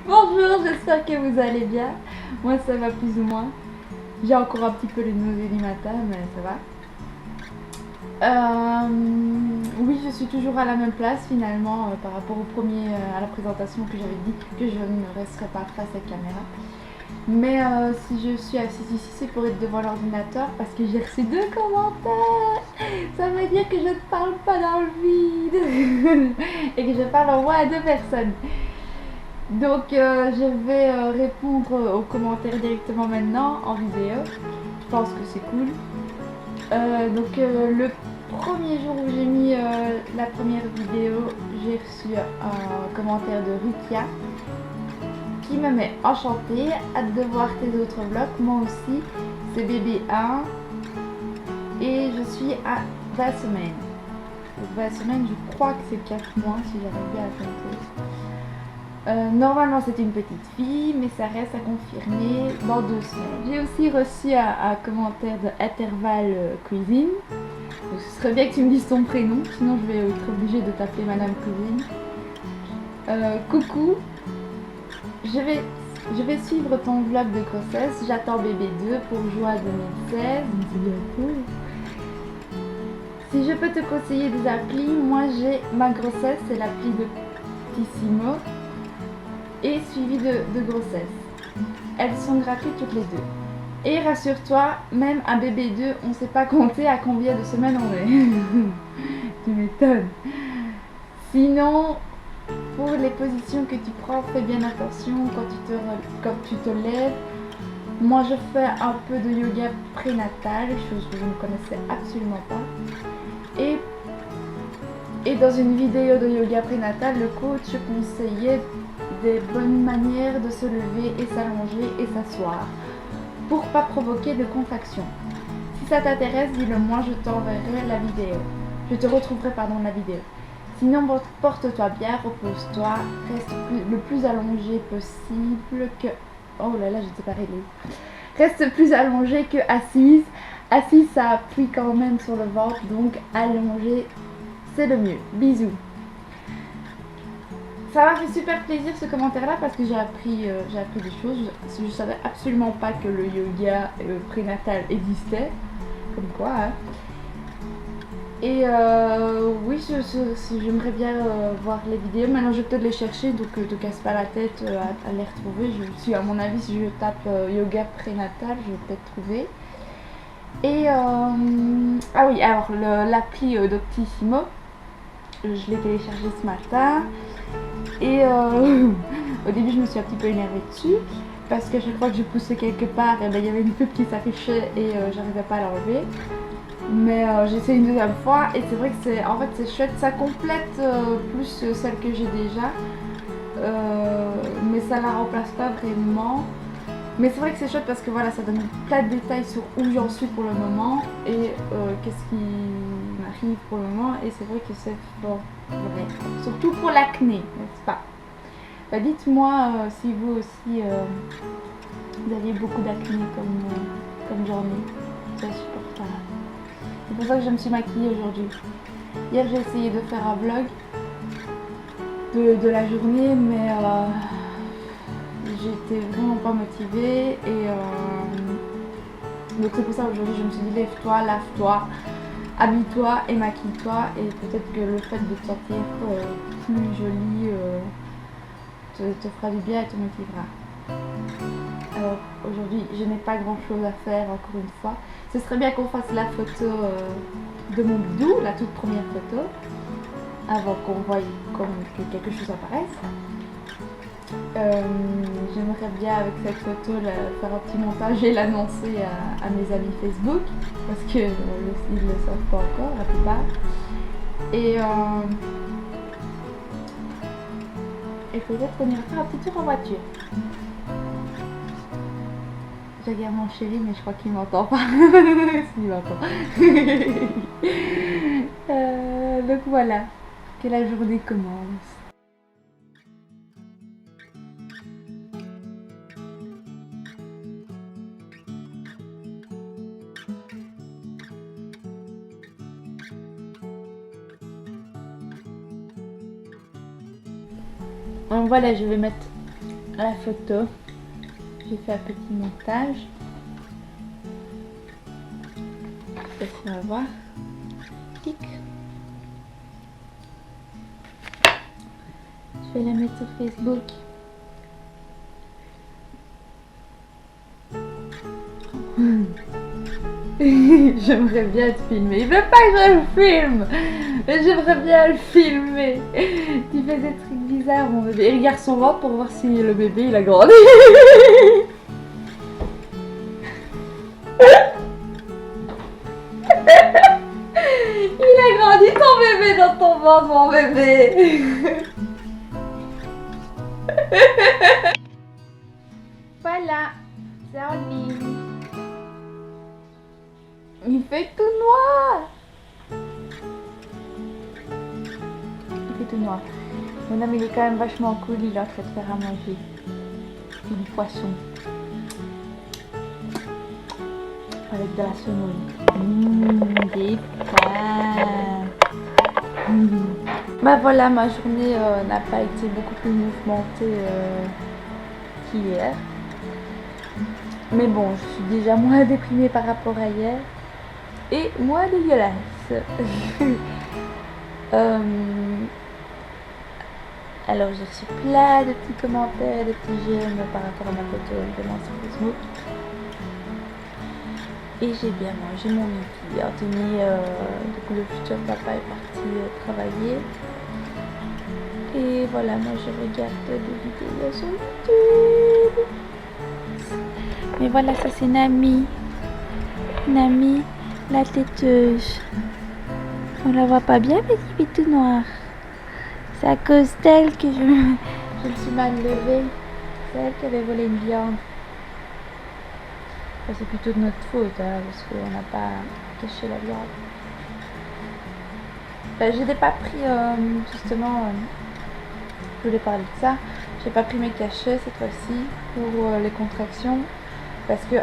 Bonjour, j'espère que vous allez bien. Moi ça va plus ou moins. J'ai encore un petit peu les nausées du matin, mais ça va. Oui, je suis toujours à la même place finalement par rapport à la présentation que j'avais dit que je ne resterai pas face à la caméra. Mais si je suis assise ici, c'est pour être devant l'ordinateur parce que j'ai reçu 2 commentaires. Ça veut dire que je ne parle pas dans le vide et que je parle en voix à 2 personnes. Donc je vais répondre aux commentaires directement maintenant en vidéo. Je pense que c'est cool. Le premier jour où j'ai mis la première vidéo, j'ai reçu un commentaire de Rukia qui me met enchantée, hâte de voir tes autres vlogs, moi aussi, c'est bébé 1 et je suis à 20 semaines. Donc 20 semaines, je crois que c'est 4 mois si j'arrive bien à compter. Normalement c'est une petite fille, mais ça reste à confirmer dans 2 semaines. J'ai aussi reçu un commentaire de Intervalle Cuisine. Donc ce serait bien que tu me dises ton prénom, sinon je vais être obligée de t'appeler Madame Cuisine. Coucou, je vais suivre ton vlog de grossesse. J'attends bébé 2 pour juin 2016. Bientôt. Si je peux te conseiller des applis, moi j'ai ma grossesse, c'est l'appli de Tissimo et suivi de grossesse. Elles sont gratuites toutes les deux. Et rassure-toi, même un bébé 2, on ne sait pas compter à combien de semaines on est. Tu m'étonnes. Sinon, pour les positions que tu prends, fais bien attention quand tu te lèves. Moi, je fais un peu de yoga prénatal, chose que je ne connaissais absolument pas. Et dans une vidéo de yoga prénatal, le coach conseillait des bonnes manières de se lever et s'allonger et s'asseoir pour pas provoquer de contraction. Si ça t'intéresse, dis-le moi, je t'enverrai la vidéo. Je te retrouverai la vidéo. Sinon, porte-toi bien, repose-toi, reste le plus allongé possible que... Oh là là, j'étais pas réglée. Reste plus allongé que assise. Assise, ça appuie quand même sur le ventre, donc allongé, c'est le mieux. Bisous. Ça m'a fait super plaisir ce commentaire-là parce que j'ai appris des choses. Je savais absolument pas que le yoga prénatal existait. Comme quoi, hein. Et oui, j'aimerais bien voir les vidéos. Maintenant, je vais peut-être les chercher, donc te casse pas la tête à les retrouver. À mon avis, si je tape yoga prénatal, je vais peut-être trouver. Et ah oui, alors l'appli Doctissimo, je l'ai téléchargé ce matin. Et au début, je me suis un petit peu énervée dessus parce qu'à chaque fois que je poussais quelque part, il y avait une pub qui s'affichait et j'arrivais pas à l'enlever. Mais j'ai essayé une deuxième fois et c'est vrai que c'est chouette, ça complète plus celle que j'ai déjà, mais ça la remplace pas vraiment. Mais c'est vrai que c'est chouette parce que voilà, ça donne plein de détails sur où j'en suis pour le moment et qu'est-ce qui m'arrive pour le moment, et c'est vrai que c'est fort vrai, surtout pour l'acné, n'est-ce pas? Bah, dites-moi si vous aussi vous aviez beaucoup d'acné comme j'en ai, c'est insupportable. C'est pour ça que je me suis maquillée aujourd'hui. Hier j'ai essayé de faire un vlog de la journée, mais j'étais vraiment pas motivée et donc c'est pour ça aujourd'hui je me suis dit lève-toi, lave-toi, habille-toi et maquille-toi, et peut-être que le fait de te sentir plus jolie te fera du bien et te motivera. Alors aujourd'hui je n'ai pas grand chose à faire encore une fois. Ce serait bien qu'on fasse la photo de mon bidou, la toute première photo, avant qu'on voie que quelque chose apparaisse. J'aimerais bien avec cette photo faire un petit montage et l'annoncer à mes amis Facebook parce qu'ils ne le savent pas encore la plupart. Et peut-être qu'on ira faire un petit tour en voiture. Je regarde mon chéri, mais je crois qu'il m'entend pas. S'il m'entend. Donc voilà, que la journée commence. Donc voilà, je vais mettre la photo. J'ai fait un petit montage. Je sais pas si on va voir. Clic. Je vais la mettre sur Facebook. J'aimerais bien te filmer. Il veut pas que je le filme. Mais j'aimerais bien le filmer. Tu fais des trucs bizarres, mon bébé. Il regarde son ventre pour voir si le bébé il a grandi. Il a grandi ton bébé dans ton ventre, mon bébé. Voilà, c'est en ligne. Il fait tout noir. Il fait tout noir. Mon homme il est quand même vachement cool, il est en train de faire à manger. Du poisson. Avec de la semoule. Des pâtes. Bah voilà, ma journée n'a pas été beaucoup plus mouvementée qu'hier. Mais bon, je suis déjà moins déprimée par rapport à hier. Et moins dégueulasse. Alors j'ai reçu plein de petits commentaires, de petits j'aime par rapport à ma photo évidemment sur Facebook. Et j'ai bien mangé mon midi. Anthony, donc le futur papa est parti travailler. Et voilà, moi je regarde des vidéos sur YouTube. Mais voilà, ça c'est Nami. Nami, la têteuse. On la voit pas bien mais il fait tout noir. C'est à cause d'elle que je me suis mal levée. C'est elle qui avait volé une viande. Enfin, c'est plutôt de notre faute, hein, parce qu'on n'a pas caché la viande. Enfin, je n'ai pas pris, justement, je voulais parler de ça. J'ai pas pris mes cachets cette fois-ci pour les contractions. Parce que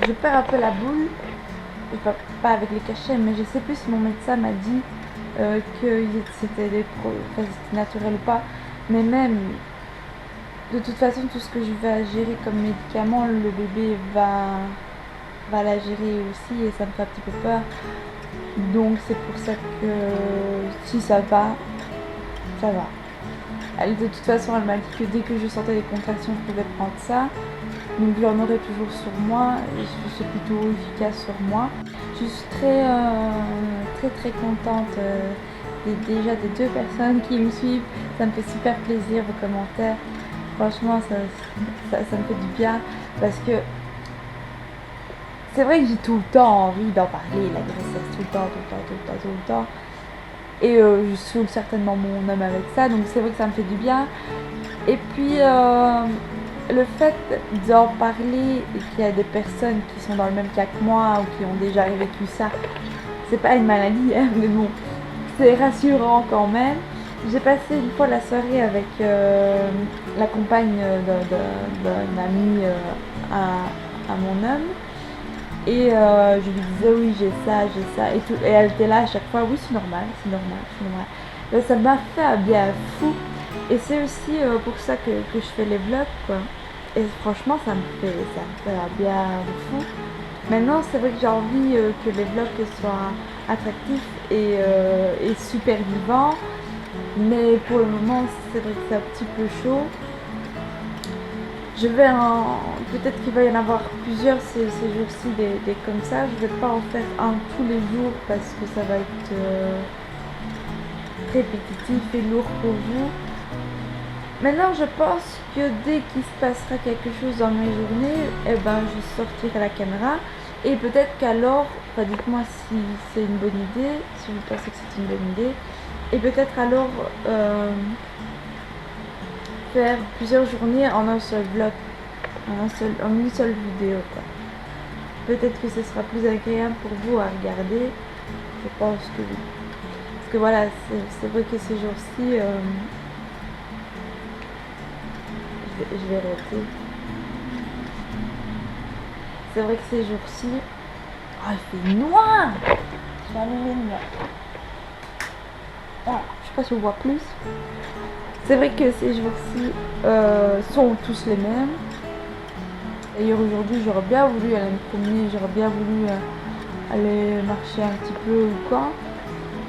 je perds un peu la boule. Pas avec les cachets, mais je sais plus si mon médecin m'a dit que c'était naturel ou pas. Mais même, de toute façon, tout ce que je vais gérer comme médicament, le bébé va la gérer aussi et ça me fait un petit peu peur. Donc c'est pour ça que si ça va, ça va. De toute façon, elle m'a dit que dès que je sentais les contractions, je pouvais prendre ça. Donc j'en aurai toujours sur moi et c'est plutôt efficace sur moi. Je suis très contente déjà des 2 personnes qui me suivent. Ça me fait super plaisir vos commentaires. Franchement, ça me fait du bien parce que c'est vrai que j'ai tout le temps envie d'en parler, la grossesse, tout le temps. Et je saoule certainement mon homme avec ça, donc c'est vrai que ça me fait du bien. Et puis le fait d'en parler et qu'il y a des personnes qui sont dans le même cas que moi ou qui ont déjà vécu ça, c'est pas une maladie, hein, mais bon, c'est rassurant quand même. J'ai passé une fois la soirée avec la compagne d'un ami à mon homme. Et je lui disais oui j'ai ça et tout. Et elle était là à chaque fois, oui c'est normal. Et ça m'a fait un bien fou. Et c'est aussi pour ça que je fais les vlogs quoi. Et franchement ça me fait un bien fou. Maintenant c'est vrai que j'ai envie que les vlogs soient attractifs et super vivants. Mais pour le moment c'est vrai que c'est un petit peu chaud. Je vais peut-être qu'il va y en avoir plusieurs ces jours-ci des comme ça. Je vais pas en faire un tous les jours parce que ça va être répétitif et lourd pour vous. Maintenant je pense que dès qu'il se passera quelque chose dans mes journées, eh ben, je sortirai la caméra. Et peut-être qu'alors, enfin, dites-moi si c'est une bonne idée, si vous pensez que c'est une bonne idée. Et peut-être alors faire plusieurs journées en un seul vlog, en une seule vidéo quoi. Peut-être que ce sera plus agréable pour vous à regarder. Je pense que oui. Parce que voilà, c'est vrai que ces jours-ci, je vais arrêter. C'est vrai que ces jours-ci, oh, il fait noir. Je vais allumer le noir. Voilà, je sais pas si on voit plus. C'est vrai que ces jours-ci sont tous les mêmes. D'ailleurs aujourd'hui j'aurais bien voulu aller me promener, j'aurais bien voulu aller marcher un petit peu ou quoi.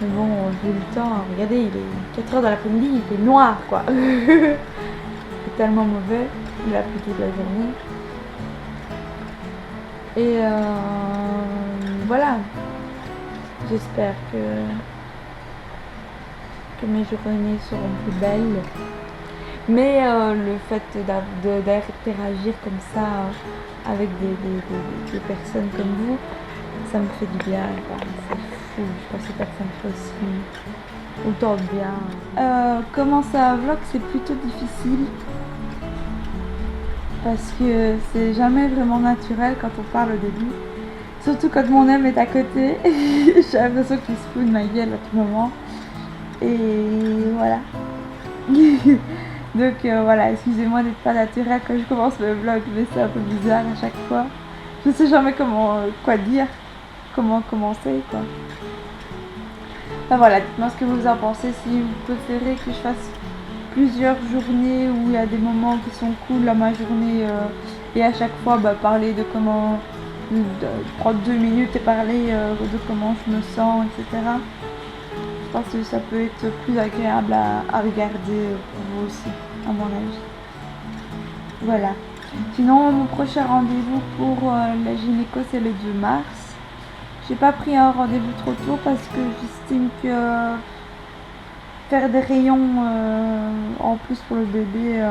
Mais bon, vu le temps, regardez, il est 4 h de l'après-midi, il fait noir quoi. C'est tellement mauvais, il a plu toute la journée. Et voilà, j'espère que mes journées seront plus belles. Mais le fait d'interagir comme ça avec des personnes comme vous, ça me fait du bien. C'est fou, je pensais pas que ça me fait aussi autant de bien. Commencer un vlog, c'est plutôt difficile. Parce que c'est jamais vraiment naturel quand on parle au début. Surtout quand mon homme est à côté. J'ai l'impression qu'il se fout de ma gueule à tout moment. Et voilà. Donc voilà, excusez-moi d'être pas naturel quand je commence le vlog, mais c'est un peu bizarre à chaque fois. Je sais jamais quoi dire, comment commencer quoi. Enfin voilà, dites-moi ce que vous en pensez, si vous préférez que je fasse plusieurs journées où il y a des moments qui sont cool à ma journée et à chaque fois parler de comment prendre 2 minutes et parler de comment je me sens, etc. Je pense que ça peut être plus agréable à regarder pour vous aussi, à mon avis. Voilà. Sinon, mon prochain rendez-vous pour la gynéco, c'est le 2 mars. J'ai pas pris un rendez-vous trop tôt parce que j'estime que faire des rayons en plus pour le bébé,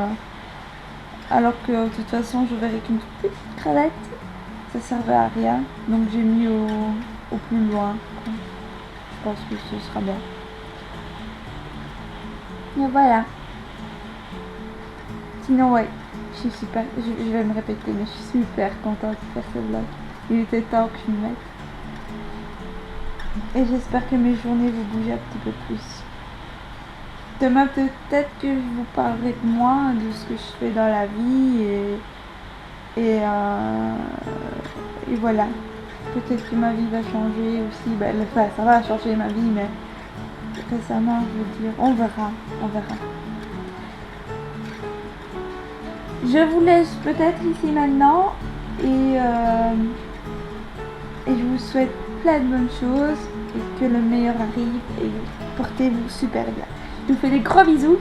alors que de toute façon je verrai qu'une petite crevette, ça servait à rien. Donc j'ai mis au plus loin. Je pense que ce sera bien. Et voilà. Sinon ouais, je suis super, je vais me répéter, mais je suis super contente de faire ce vlog. Il était temps que je m'y mette. Et j'espère que mes journées vont bouger un petit peu plus. Demain peut-être que je vous parlerai de moi, de ce que je fais dans la vie et voilà. Peut-être que ma vie va changer aussi. Enfin, ça va changer ma vie, mais récemment, je veux dire, on verra. Je vous laisse peut-être ici maintenant et je vous souhaite plein de bonnes choses et que le meilleur arrive et portez-vous super bien. Je vous fais des gros bisous